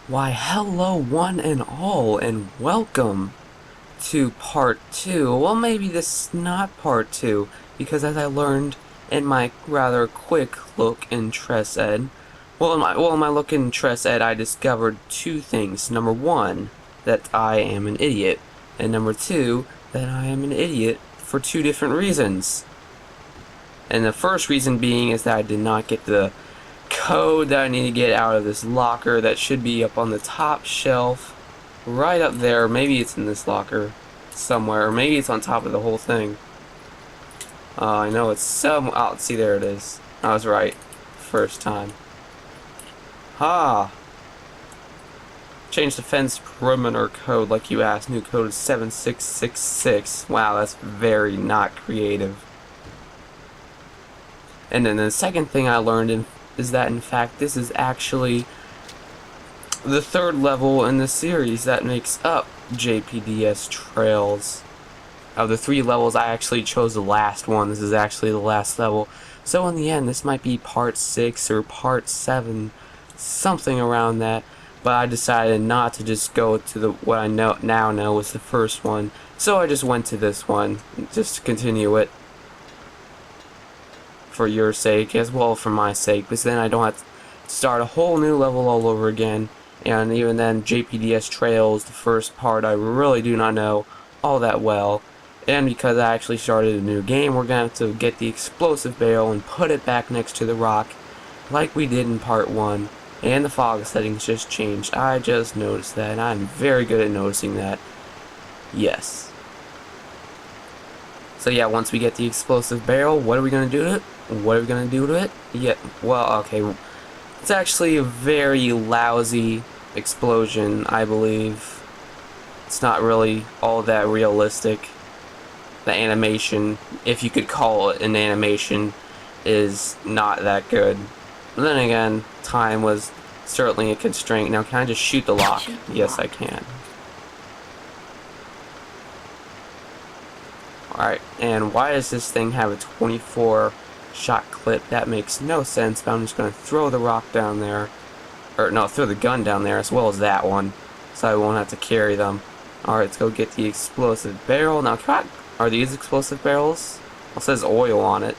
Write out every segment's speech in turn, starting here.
Why, hello one and all, and welcome to part 2. Well, maybe this is not part 2, because as I learned in my rather quick look in TresEd, in my look in TresEd, I discovered two things. Number one, that I am an idiot, and number two, that I am an idiot for two different reasons. And the first reason being is that I did not get the code that I need to get out of this locker that should be up on the top shelf, right up there. Maybe it's in this locker somewhere, or maybe it's on top of the whole thing. I know it's some. Oh, let's see, there it is. I was right, first time. Ha! Change the fence perimeter code like you asked. New code is 7666. Wow, that's very not creative. And then the second thing I learned is that in fact this is actually the third level in the series that makes up JPDS Trails. Of the three levels, I actually chose the last one. This is actually the last level. So in the end, this might be part 6 or part 7, something around that. But I decided not to just go to what I now know is the first one. So I just went to this one, just to continue it. For your sake, as well for my sake, because then I don't have to start a whole new level all over again. And even then, JPDS Trails, the first part, I really do not know all that well. And because I actually started a new game, we're going to have to get the explosive barrel and put it back next to the rock, like we did in part 1. And the fog settings just changed. I just noticed that, and I'm very good at noticing that. Yes. So yeah, once we get the explosive barrel, what are we going to do to it? What are we going to do to it? Yeah, well, okay. It's actually a very lousy explosion, I believe. It's not really all that realistic. The animation, if you could call it an animation, is not that good. But then again, time was certainly a constraint. Now, can I just shoot the lock? Yes, I can. Alright, and why does this thing have a 24 shot clip? That makes no sense, but I'm just going to throw the rock down there. Or, no, throw the gun down there as well as that one, so I won't have to carry them. Alright, let's go get the explosive barrel. Now, are these explosive barrels? It says oil on it.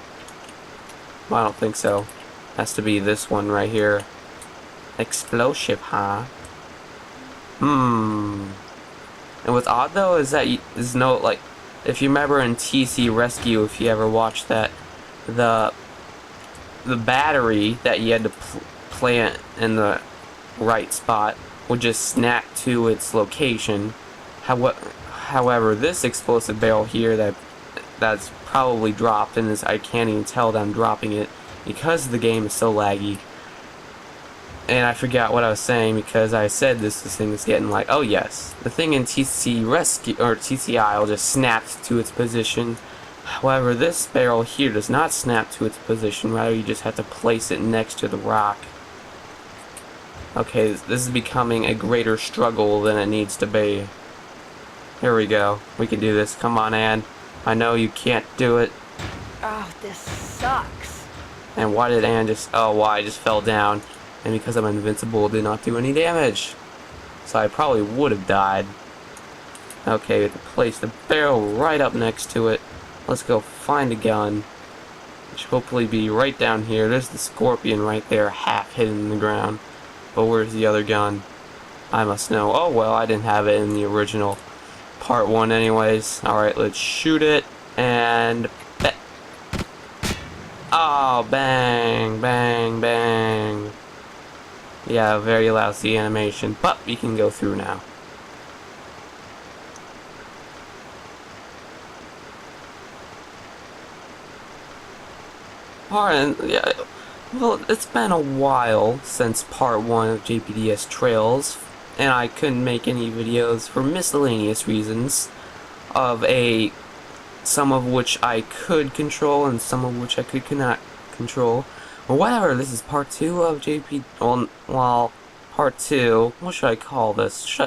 Well, I don't think so. Has to be this one right here. Explosive, huh? And what's odd, though, is that there's no, like, if you remember in TC Rescue, if you ever watched that, the battery that you had to plant in the right spot would just snap to its location. However, this explosive barrel here that's probably dropped, and I can't even tell that I'm dropping it because the game is so laggy. And I forgot what I was saying because I said this thing is getting like, oh yes, the thing in TC Rescue or TCI will just snap to its position. However, this barrel here does not snap to its position. Rather, you just have to place it next to the rock. Okay, this is becoming a greater struggle than it needs to be. Here we go. We can do this. Come on, Ann. I know you can't do it. Oh, this sucks. And why did Ann just... Oh, why? I just fell down. And because I'm invincible, did not do any damage. So I probably would have died. Okay, we have to place the barrel right up next to it. Let's go find a gun. Which should hopefully be right down here. There's the scorpion right there, half hidden in the ground. But where's the other gun? I must know. Oh, well, I didn't have it in the original part 1 anyways. Alright, let's shoot it. And... Oh, bang, bang, bang. Yeah, very lousy animation, but we can go through now. Alright, yeah, well, it's been a while since part 1 of JPDS Trails, and I couldn't make any videos for miscellaneous reasons, some of which I could control and some of which I could not control. Or whatever, this is part 2 of well, part 2, what should I call this?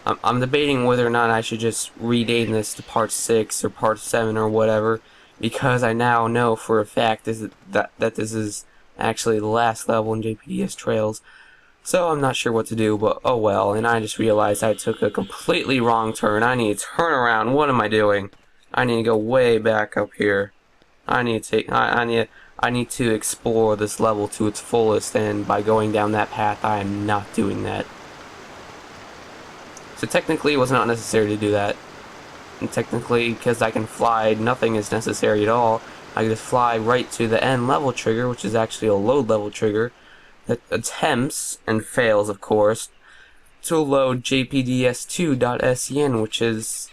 I'm debating whether or not I should just rename this to part 6 or part 7 or whatever, because I now know for a fact that this is actually the last level in JPDS Trails. So I'm not sure what to do, but oh well. And I just realized I took a completely wrong turn. I need to turn around. What am I doing? I need to go way back up here. I need to explore this level to its fullest, and by going down that path, I am not doing that. So technically, it was not necessary to do that. And technically, because I can fly, nothing is necessary at all. I can just fly right to the end level trigger, which is actually a load level trigger, that attempts, and fails of course, to load JPDS2.SEN, which is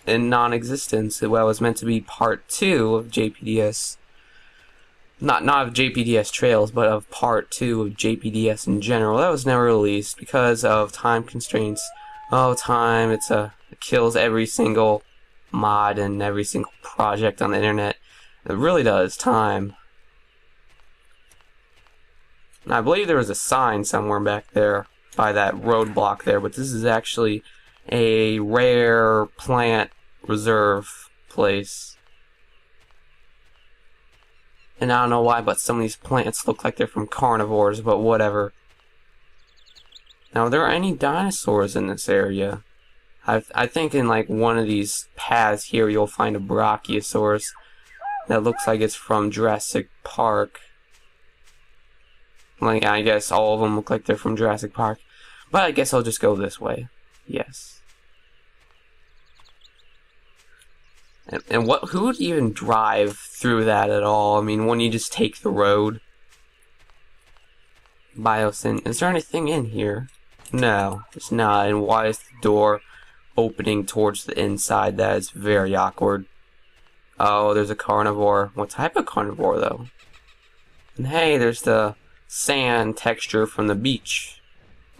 in non-existence. It was meant to be part 2 of JPDS. Not of JPDS Trails, but of part 2 of JPDS in general. That was never released because of time constraints. Oh, time, it kills every single mod and every single project on the internet. It really does, time. And I believe there was a sign somewhere back there by that roadblock there, but this is actually a rare plant reserve place. And I don't know why, but some of these plants look like they're from carnivores, but whatever. Now, are there any dinosaurs in this area? I think in like one of these paths here you'll find a Brachiosaurus that looks like it's from Jurassic Park. Like, I guess all of them look like they're from Jurassic Park. But I guess I'll just go this way. Yes. And who would even drive through that at all? I mean, wouldn't you just take the road? LtSten. Is there anything in here? No, it's not. And why is the door opening towards the inside? That is very awkward. Oh, there's a carnivore. What type of carnivore, though? And hey, there's the sand texture from the beach.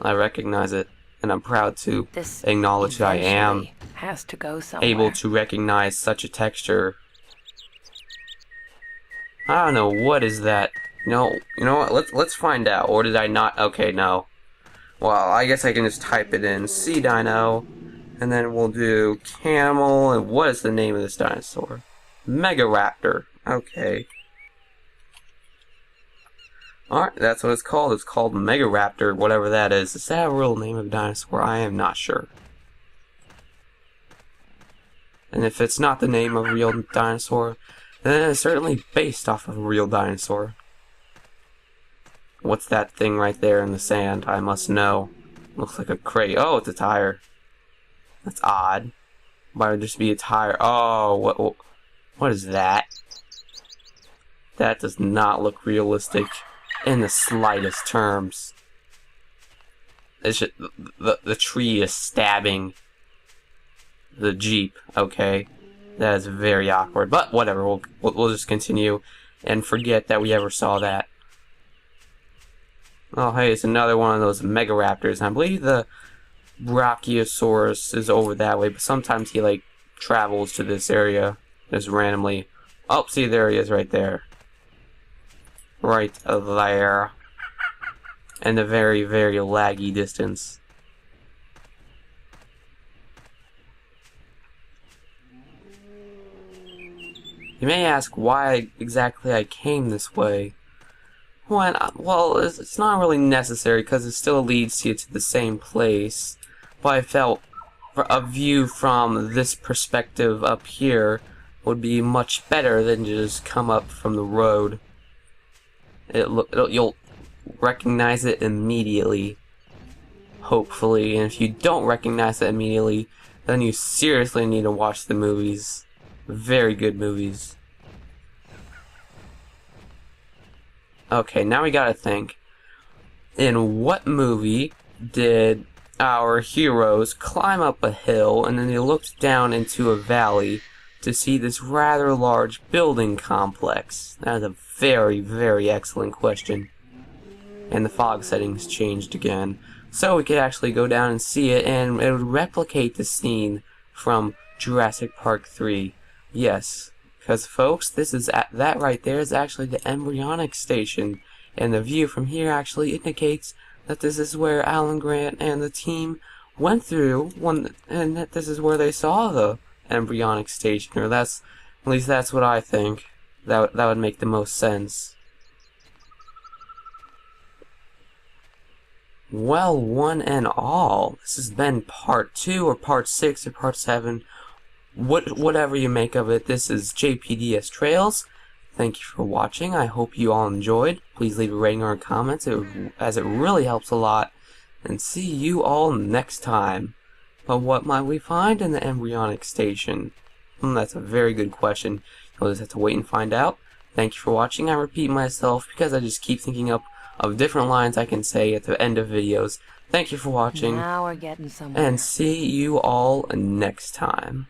I recognize it, and I'm proud to acknowledge that I am has to go somewhere. able to recognize such a texture. I don't know, what is that? No, you know what? Let's find out. Or did I not? Okay, no. Well, I guess I can just type it in sea dino, and then we'll do camel. And what is the name of this dinosaur? Megaraptor. Okay. Alright, that's what it's called. It's called Megaraptor, whatever that is. Is that a real name of a dinosaur? I am not sure. And if it's not the name of a real dinosaur, then it's certainly based off of a real dinosaur. What's that thing right there in the sand? I must know. Looks like a crate. Oh, it's a tire. That's odd. Why would just be a tire? Oh, what is that? That does not look realistic in the slightest terms. It's just, the tree is stabbing the Jeep. Okay, that is very awkward. But whatever, we'll just continue and forget that we ever saw that. Oh, hey, it's another one of those Megaraptors. I believe the Brachiosaurus is over that way, but sometimes he like travels to this area just randomly. Oh, see, there he is right there. Right there. In the very, very laggy distance. You may ask why exactly I came this way. Well, it's not really necessary because it still leads you to the same place. But I felt a view from this perspective up here would be much better than just come up from the road. You'll recognize it immediately, hopefully. And if you don't recognize it immediately, then you seriously need to watch the movies. Very good movies. Okay, now we gotta think. In what movie did our heroes climb up a hill and then they looked down into a valley to see this rather large building complex? That is a very, very excellent question. And the fog settings changed again. So we could actually go down and see it, and it would replicate the scene from Jurassic Park 3. Yes. Because, folks, that right there is actually the embryonic station, and the view from here actually indicates that this is where Alan Grant and the team went through, and that this is where they saw the embryonic station, or at least that's what I think. That would make the most sense. Well, one and all, this has been part 2 or part 6 or part 7. Whatever you make of it, this is JPDS Trails. Thank you for watching. I hope you all enjoyed. Please leave a rating or a comment, as it really helps a lot. And see you all next time. But what might we find in the embryonic station? That's a very good question. You'll just have to wait and find out. Thank you for watching. I repeat myself because I just keep thinking up of different lines I can say at the end of videos. Thank you for watching. Now we're getting somewhere. And see you all next time.